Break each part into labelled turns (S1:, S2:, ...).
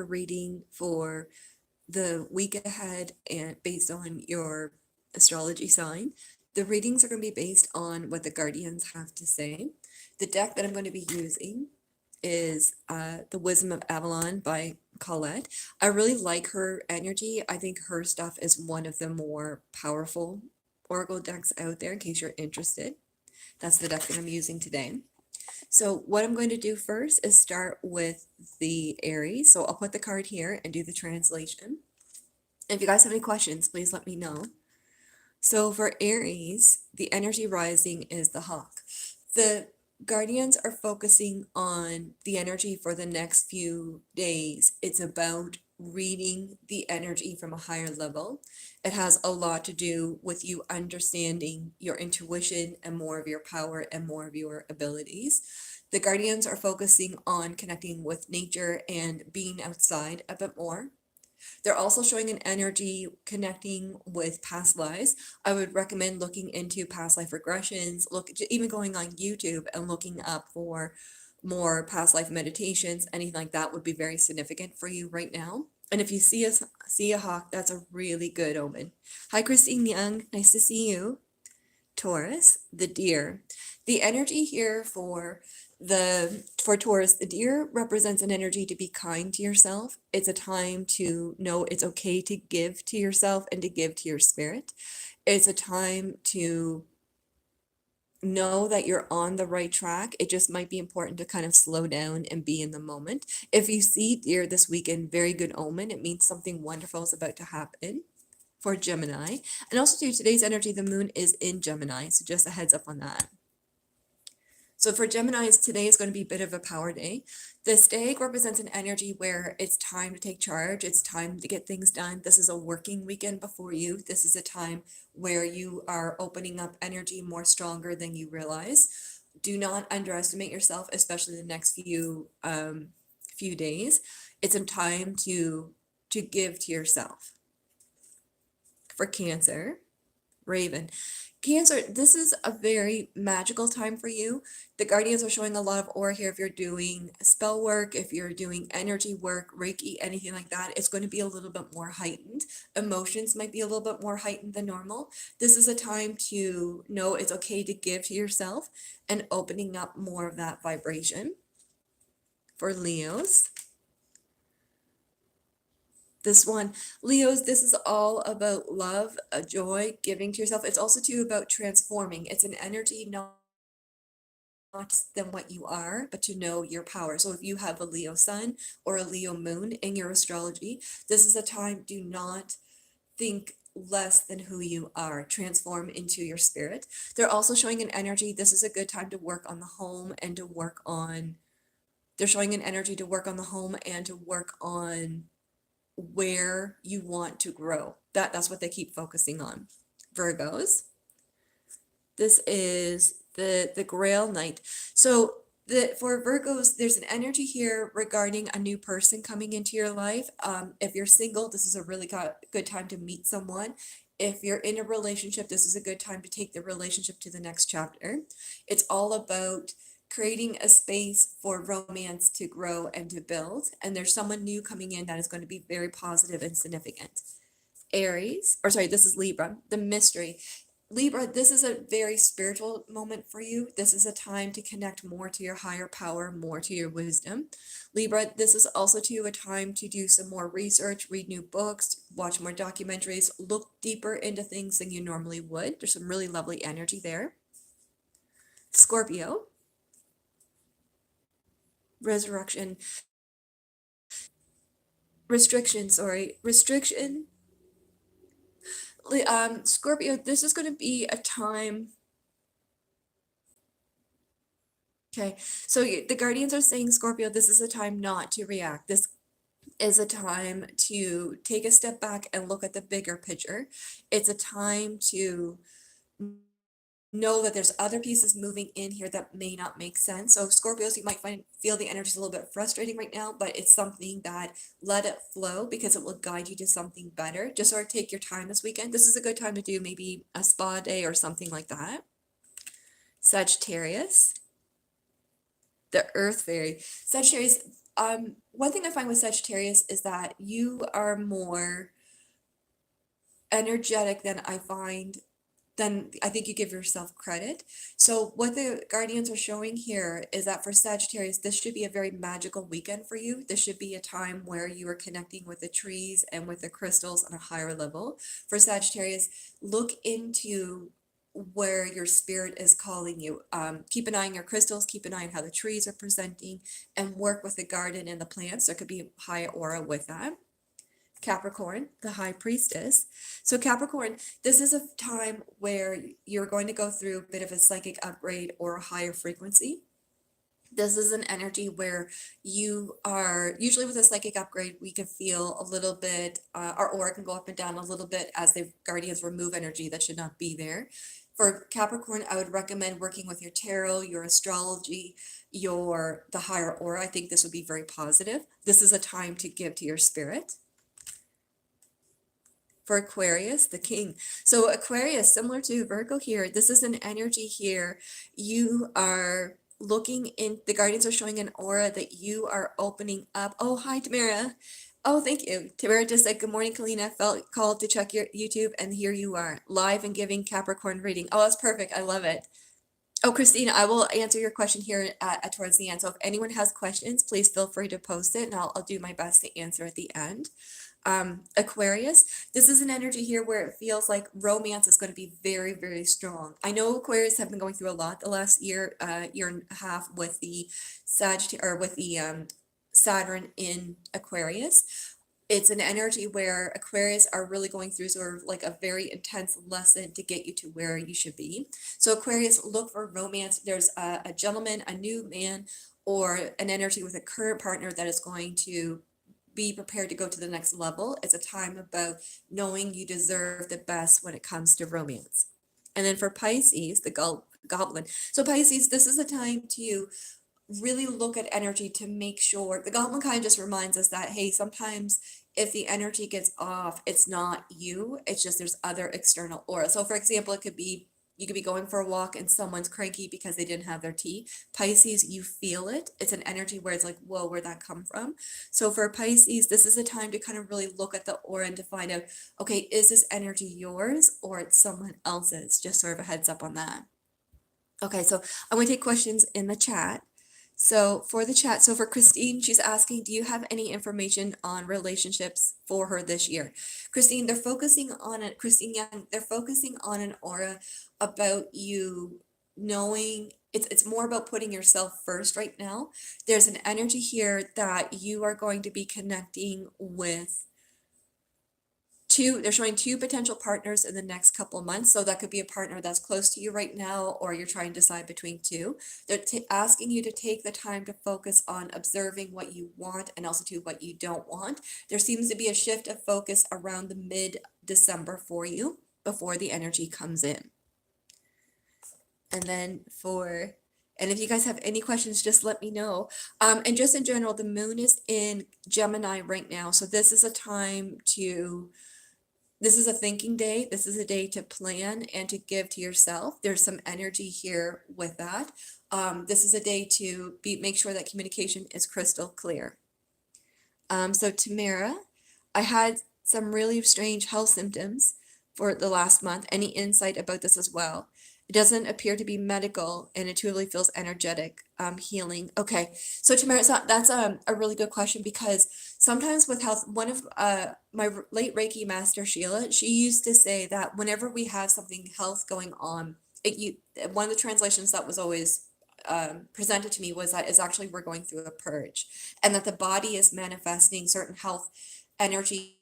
S1: reading for the week ahead and based on your astrology sign. The readings are going to be based on what the guardians have to say. The deck that I'm going to be using is The Wisdom of Avalon by Colette. I really like her energy. I think her stuff is one of the more powerful oracle decks out there in case you're interested. That's the deck that I'm using today. So what I'm going to do first is start with the Aries. So I'll put the card here and do the translation. If you guys have any questions, please let me know. So for Aries, the energy rising is the hawk. The guardians are focusing on the energy for the next few days. It's about reading the energy from a higher level. It has a lot to do with you understanding your intuition and more of your power and more of your abilities. The guardians are focusing on connecting with nature and being outside a bit more. They're also showing an energy connecting with past lives. I would recommend looking into past life regressions, even going on YouTube and looking up for more past life meditations. Anything like that would be very significant for you right now. And if you see a hawk, that's a really good omen. Hi, Christine Young. Nice to see you. Taurus, the deer. The energy here for Taurus, the deer represents an energy to be kind to yourself. It's a time to know it's okay to give to yourself and to give to your spirit. It's a time to know that you're on the right track. It just might be important to kind of slow down and be in the moment. If you see deer this weekend, very good omen. It means something wonderful is about to happen for Gemini. And also too, today's energy, the moon is in Gemini. So just a heads up on that. So for Geminis, today is going to be a bit of a power day. The stag represents an energy where it's time to take charge. It's time to get things done. This is a working weekend before you. This is a time where you are opening up energy more stronger than you realize. Do not underestimate yourself, especially the next few days. It's a time to give to yourself. For Cancer, Raven. Cancer, this is a very magical time for you. The guardians are showing a lot of aura here. If you're doing spell work, if you're doing energy work, Reiki, anything like that, it's going to be a little bit more heightened. Emotions might be a little bit more heightened than normal. This is a time to know it's okay to give to yourself and opening up more of that vibration. For Leos, this one, Leos, this is all about love, joy, giving to yourself. It's also too about transforming. It's an energy not than what you are, but to know your power. So if you have a Leo sun or a Leo moon in your astrology, this is a time, do not think less than who you are. Transform into your spirit. They're also showing an energy. This is a good time to work on the home and to work on, they're showing an energy to work on the home and to work on where you want to grow. That's what they keep focusing on. Virgos, this is the Grail Knight. So for Virgos, there's an energy here regarding a new person coming into your life. If you're single, this is a really good time to meet someone. If you're in a relationship, this is a good time to take the relationship to the next chapter. It's all about creating a space for romance to grow and to build. And there's someone new coming in that is going to be very positive and significant. Aries, or sorry, this is Libra, the mystery. Libra, this is a very spiritual moment for you. This is a time to connect more to your higher power, more to your wisdom. Libra, this is also too a time to do some more research, read new books, watch more documentaries, look deeper into things than you normally would. There's some really lovely energy there. Scorpio, resurrection, restriction, Scorpio, this is going to be a time. Okay, so the guardians are saying, Scorpio, this is a time not to react. This is a time to take a step back and look at the bigger picture. It's a time to know that there's other pieces moving in here that may not make sense. So Scorpios, you might feel the energy is a little bit frustrating right now, but it's something that let it flow because it will guide you to something better. Just sort of take your time this weekend. This is a good time to do maybe a spa day or something like that. Sagittarius, the Earth Fairy. Sagittarius, one thing I find with Sagittarius is that you are more energetic than I think you give yourself credit. So what the guardians are showing here is that for Sagittarius, this should be a very magical weekend for you. This should be a time where you are connecting with the trees and with the crystals on a higher level. For Sagittarius, look into where your spirit is calling you. Keep an eye on your crystals, keep an eye on how the trees are presenting, and work with the garden and the plants. There could be a high aura with that. Capricorn, the high priestess. So Capricorn, this is a time where you're going to go through a bit of a psychic upgrade or a higher frequency. This is an energy where you are, usually with a psychic upgrade, we can feel a little bit, our aura can go up and down a little bit as the guardians remove energy that should not be there. For Capricorn, I would recommend working with your tarot, your astrology, the higher aura. I think this would be very positive. This is a time to give to your spirit. For Aquarius, the king. So Aquarius, similar to Virgo here, this is an energy here. You are looking in, the guardians are showing an aura that you are opening up. Oh, hi, Tamara. Oh, thank you. Tamara just said, good morning, Kelliena. Felt called to check your YouTube, and here you are, live and giving Capricorn reading. Oh, that's perfect. I love it. Oh, Christina, I will answer your question here towards the end. So if anyone has questions, please feel free to post it, and I'll do my best to answer at the end. Aquarius, this is an energy here where it feels like romance is going to be very, very strong. I know Aquarius have been going through a lot the last year and a half with the Saturn in Aquarius. It's an energy where Aquarius are really going through sort of like a very intense lesson to get you to where you should be. So Aquarius, look for romance. There's a gentleman, a new man, or an energy with a current partner that is going to be prepared to go to the next level. It's a time about knowing you deserve the best when it comes to romance. And then for Pisces, the goblin. So Pisces, this is a time to really look at energy to make sure, the goblin kind of just reminds us that, hey, sometimes if the energy gets off, it's not you, it's just there's other external aura. So for example, it could be, you could be going for a walk and someone's cranky because they didn't have their tea. Pisces, you feel it. It's an energy where it's like, whoa, where'd that come from? So for Pisces, this is a time to kind of really look at the aura and to find out, okay, is this energy yours or it's someone else's? Just sort of a heads up on that. Okay, so I'm going to take questions in the chat. So for the chat, so for Christine, she's asking, do you have any information on relationships for her this year? Christine, they're focusing on it. Christine Young, they're focusing on an aura about you knowing, it's more about putting yourself first right now. There's an energy here that you are going to be connecting with they're showing two potential partners in the next couple of months. So that could be a partner that's close to you right now, or you're trying to decide between two. They're asking you to take the time to focus on observing what you want and also to what you don't want. There seems to be a shift of focus around the mid-December for you before the energy comes in. And then and if you guys have any questions, just let me know. And just in general, the moon is in Gemini right now. So this is a time this is a thinking day. This is a day to plan and to give to yourself. There's some energy here with that. This is a day to make sure that communication is crystal clear. So Tamara, I had some really strange health symptoms for the last month. Any insight about this as well? It doesn't appear to be medical, and it truly feels energetic, healing. Okay, so Tamara, that's a really good question, because sometimes with health, one of my late Reiki master, Sheila, she used to say that whenever we have something health going on, one of the translations that was always presented to me was that it's actually we're going through a purge, and that the body is manifesting certain health energy,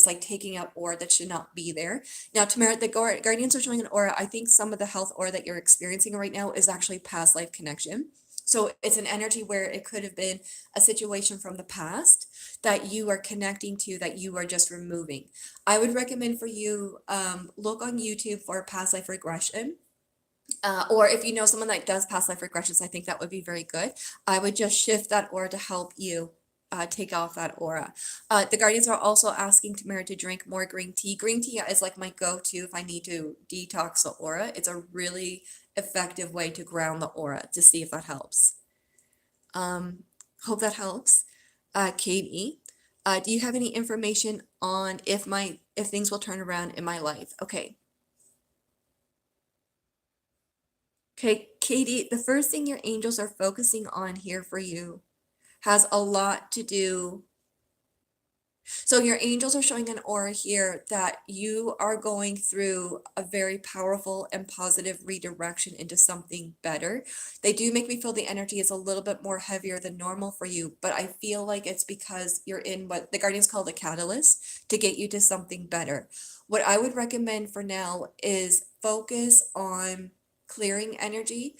S1: like taking out aura that should not be there. Now, Tamara, the guardians are showing an aura. I think some of the health aura that you're experiencing right now is actually past life connection. So it's an energy where it could have been a situation from the past that you are connecting to, that you are just removing. I would recommend for you, look on YouTube for past life regression. Or if you know someone that does past life regressions, I think that would be very good. I would just shift that aura to help you take off that aura. The guardians are also asking Tamara to drink more green tea. Green tea is like my go-to if I need to detox the aura. It's a really effective way to ground the aura, to see if that helps. Hope that helps. Katie, do you have any information on if things will turn around in my life? Okay. Okay, Katie, the first thing your angels are focusing on here for you has a lot to do. So your angels are showing an aura here that you are going through a very powerful and positive redirection into something better. They do make me feel the energy is a little bit more heavier than normal for you, but I feel like it's because you're in what the Guardians call the catalyst to get you to something better. What I would recommend for now is focus on clearing energy,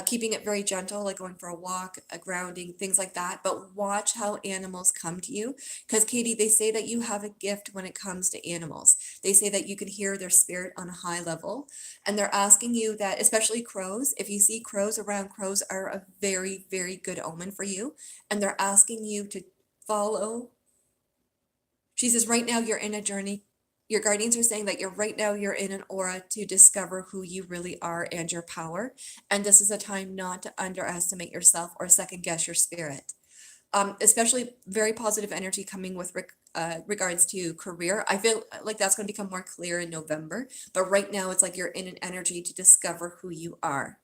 S1: keeping it very gentle, like going for a walk, a grounding, things like that. But watch how animals come to you. Because, Katie, they say that you have a gift when it comes to animals. They say that you can hear their spirit on a high level. And they're asking you that, especially crows, if you see crows around, crows are a very, very good omen for you. And they're asking you to follow. She says, right now you're in a journey. Your guardians are saying that you're in an aura to discover who you really are and your power. And this is a time not to underestimate yourself or second guess your spirit. Especially very positive energy coming with regards to career. I feel like that's going to become more clear in November, but right now it's like you're in an energy to discover who you are.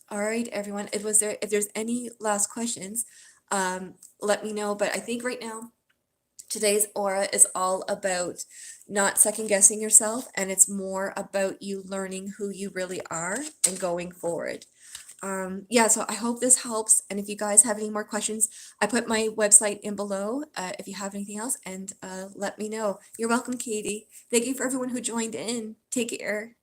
S1: All right, everyone. If there's any last questions, let me know. But I think right now today's aura is all about not second guessing yourself, and it's more about you learning who you really are and going forward. Yeah, so I hope this helps. And if you guys have any more questions, I put my website in below if you have anything else, and let me know. You're welcome, Katie. Thank you for everyone who joined in. Take care.